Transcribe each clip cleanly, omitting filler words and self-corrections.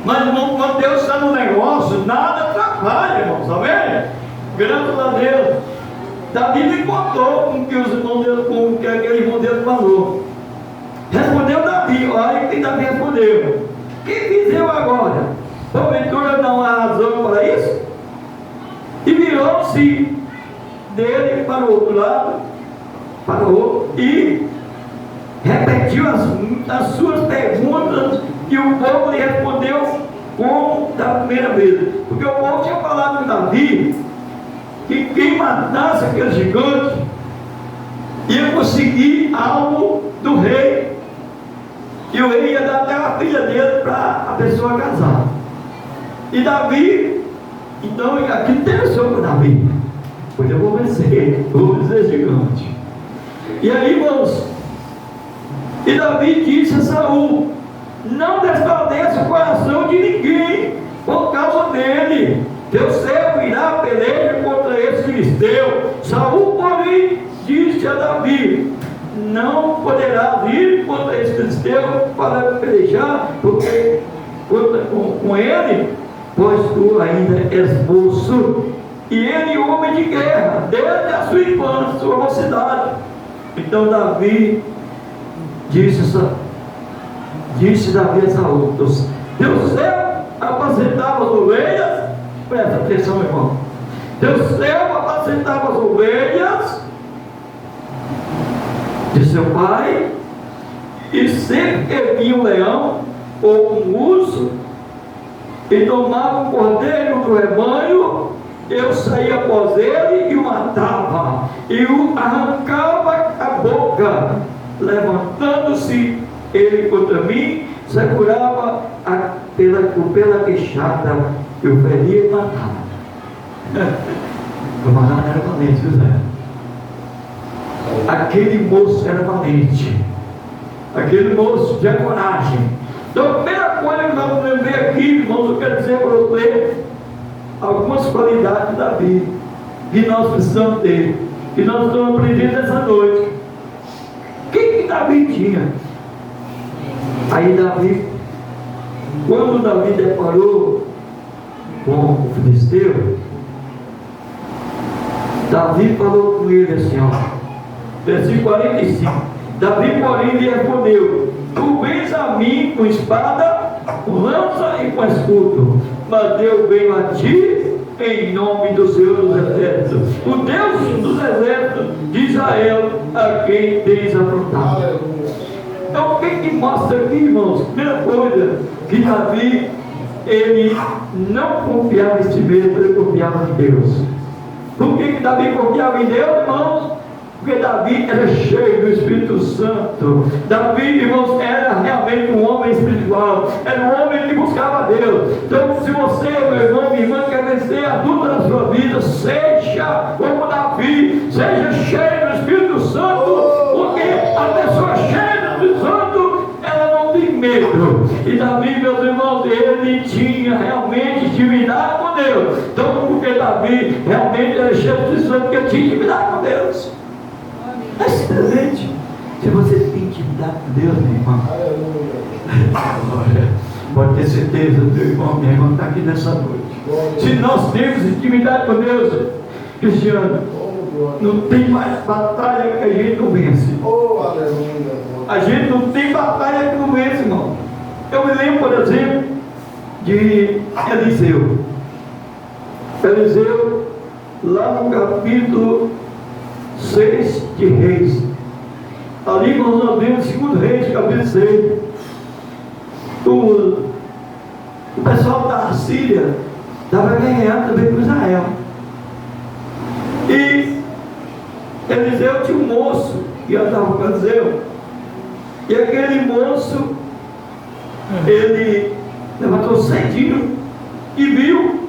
Mas quando Deus está no negócio, nada atrapalha, irmãos, está vendo? Graças a Deus. Davi me contou com que os irmãos dele, com que aquele irmão dele falou. Respondeu Davi, olha quem Davi respondeu. Quem fiz eu agora? Porventura não há razão para isso? E virou-se dele para o outro lado, para o outro, e repetiu as suas perguntas, e o povo lhe respondeu como da primeira vez. Porque o povo tinha falado com Davi que quem matasse aquele gigante ia conseguir algo do rei, e o rei ia dar até a filha dele para a pessoa casar. E Davi, então aqui interessou para Davi, pois eu vou vencer, vou vencer gigante. E aí, irmãos, e Davi disse a Saul: não desfaleça o coração de ninguém por causa dele. Teu servo irá a peleja contra esse filisteu. Saul, porém, disse a Davi: não poderás ir contra esse filisteu para pelejar com ele, pois tu ainda és moço, e ele homem de guerra, desde a sua infância, sua mocidade. Então Davi disse Davi a Saul: teu servo apacentava as ovelhas. Presta atenção, irmão. Teu servo apacentava as ovelhas de seu pai, e sempre que vinha um leão ou um urso e tomava um cordeiro do rebanho, eu saía após ele e o matava, e o arrancava a boca. Levantando-se ele contra mim, segurava pela queixada, eu feria e matava. O camarada era valente, viu, Zé? Aquele moço era valente. Aquele moço tinha coragem. Então, a primeira coisa que nós vamos ver aqui, irmãos, eu quero dizer para você algumas qualidades de Davi que nós precisamos ter, que nós estamos aprendendo essa noite. O que Davi tinha? Aí Davi, quando Davi deparou com o filisteu, Davi falou com ele assim, ó, versículo 45. Davi, porém, lhe respondeu: tu vens a mim com espada, com lança e com escudo, mas eu venho a ti em nome do Senhor dos Exércitos, o Deus dos Exércitos de Israel, a quem tens afrontado. Então, o que mostra aqui, irmãos? Primeira coisa, que Davi, ele não confiava em si mesmo, ele confiava em Deus. Por que Davi confiava em Deus, irmãos? Porque Davi era cheio do Espírito Santo. Davi, irmãos, era realmente um homem espiritual, era um homem que buscava Deus. Então, se você, meu irmão, minha irmã, quer vencer a luta da sua vida, seja como Davi, seja cheio do Espírito Santo, porque a pessoa cheia do Espírito Santo, ela não tem medo. E Davi, meus irmãos, ele tinha realmente intimidade com Deus. Então, porque Davi realmente era cheio do Espírito Santo, porque tinha intimidade com Deus. É simplesmente, se você tem intimidade com Deus, meu irmão, pode ter certeza, meu irmão, minha irmã está aqui nessa noite. Se nós temos intimidade com Deus, Cristiano, não tem mais batalha que a gente não vence. A gente não tem batalha que não vence, irmão. Eu me lembro, por exemplo, de Eliseu. Eliseu, lá no capítulo 6 de Reis. Ali nós vemos 2 Reis, capítulo 6. O pessoal da Síria estava guerreando também com Israel. E Eliseu tinha um moço que andava com Eliseu. E aquele moço, ele levantou cedinho e viu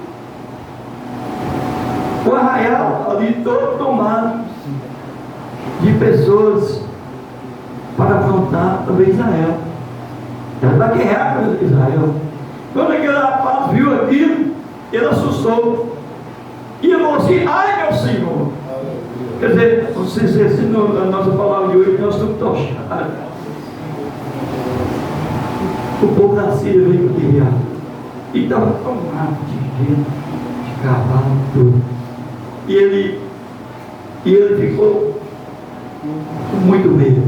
o arraial ali todo tomado de pessoas para afrontar também Israel. Ela vai guerrear com Israel. Quando aquele rapaz viu aquilo, ele assustou. E ele falou assim: ai, meu Senhor! Quer dizer, não sei se a nossa palavra de hoje, nós estamos tochados. O povo da Síria veio guerrear. E estava tomado de vento, de cavalo, tudo. E ele ficou com muito medo.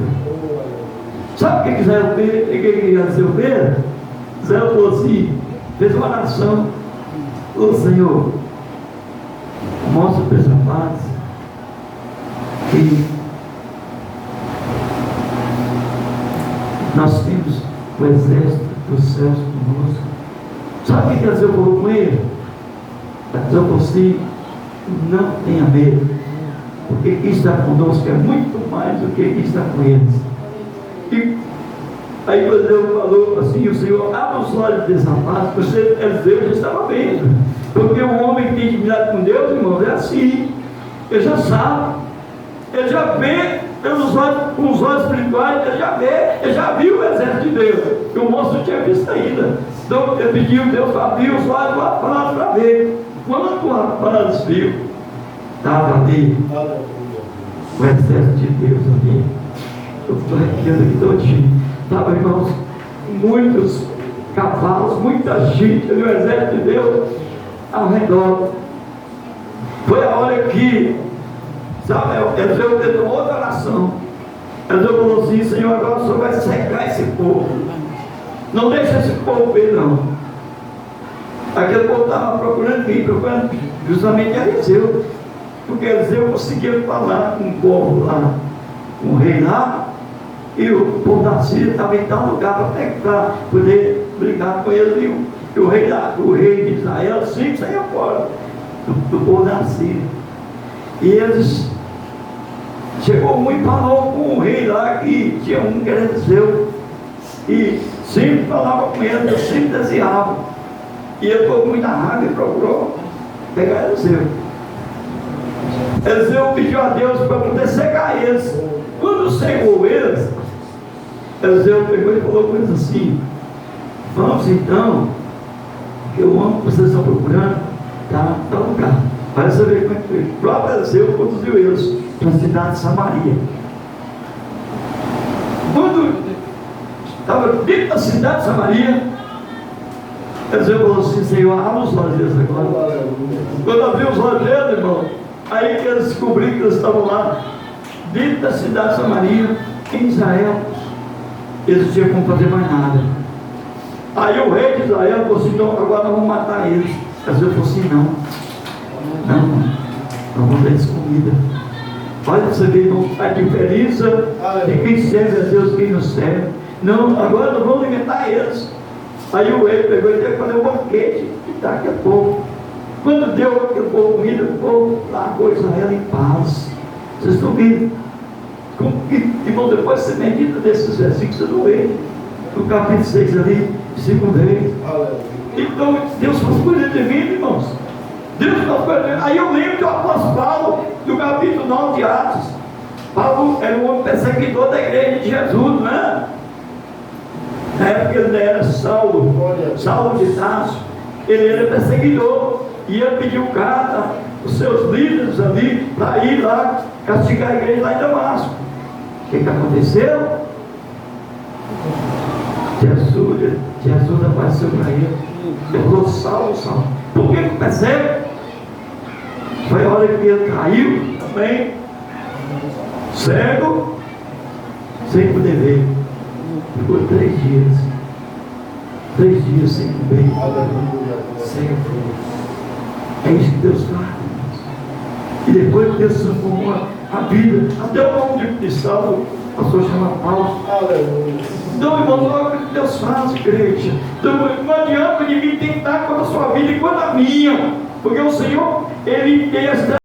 Sabe o que Israel fez? O que Israel fez? Israel falou assim, fez uma oração. Ô Senhor, mostra para essa paz que nós temos o exército dos céus conosco. Sabe o que Israel falou com ele? Israel falou assim, não tenha medo, porque quem está conosco é muito mais do que quem está com eles. E aí quando Deus falou assim, o Senhor abre os olhos dessa paz, você é Deus, já estava vendo. Porque o homem que tem intimidade com Deus, irmãos, é assim. Ele já sabe, ele já vê pelos olhos, com os olhos espirituais, ele já vê, ele já viu o exército de Deus. E o moço não tinha visto ainda. Então ele pediu, Deus abriu os olhos do rapaz para ver. Quando o rapaz viu, estava ali o exército de Deus ali. Eu estou arrepiando aqui todinho. Estava, irmãos, muitos cavalos, muita gente no exército de Deus ao redor. Foi a hora que, sabe, Eliseu teve outra oração. Eliseu falou assim, Senhor, agora o Senhor vai secar esse povo. Não deixa esse povo ver, não. Aquele povo estava procurando justamente Eliseu. Porque Eliseu conseguia falar com o povo lá, com o rei lá, e o povo da Síria estava em tal lugar para poder brigar com ele. E o rei de Israel sempre saía fora do povo da Síria. E eles chegou muito e falou com o rei lá que tinha um que era Eliseu. E sempre falava com ele, eu sempre desejava. E ele ficou com muita raiva e procurou pegar Eliseu. Eliseu pediu a Deus para poder cegar eles. Quando cegou eles, Eliseu pegou e falou com eles assim: vamos então, porque o homem que vocês estão procurando está no lugar. Vai saber como é que foi. O próprio Eliseu conduziu eles para a cidade de Samaria. Quando estava dentro da cidade de Samaria, Eliseu falou assim: Senhor, abre os olhos deles agora. Quando abriu os olhos deles, irmão, aí que eles descobriram que eles estavam lá dentro da cidade de Samaria, em Israel. Eles não tinham como fazer mais nada. Aí o rei de Israel falou assim: então agora nós vamos matar eles. Eliseu falou assim: não, vamos dar eles comida. Olha para você ver, irmão, a diferença de quem serve a Deus e quem não serve. Não, agora nós vamos alimentar eles. Aí o rei pegou e teve que fazer um banquete e dar aquele povo. Quando deu aquele povo comida, o povo largou Israel em paz. Vocês estão vendo? Irmão, depois você medita desses versículos, você não vê. No capítulo 6 ali, 5 vezes. Então, Deus faz coisa divina, irmãos. Deus faz coisa divina. Aí eu lembro que o apóstolo Paulo, do capítulo 9 de Atos, Paulo era um homem perseguidor da igreja de Jesus, não é? Na época ele era Saulo de Tarso, ele era perseguidor, e ele pediu carta os seus líderes ali, para ir lá castigar a igreja lá em Damasco. O que aconteceu? Jesus apareceu para ele. Ele falou: Saulo, por que persegue? Foi a hora que ele caiu também, cego, sem poder ver. Ficou 3 dias. 3 dias sem comer, sem fogo. É isso que Deus faz. E depois Deus transformou a vida. Até o nome de Saulo, a pessoa chama Paulo. Então, irmãos, olha o que Deus faz, igreja. Então, não adianta ninguém tentar com a sua vida e com a minha. Porque o Senhor, Ele tem esta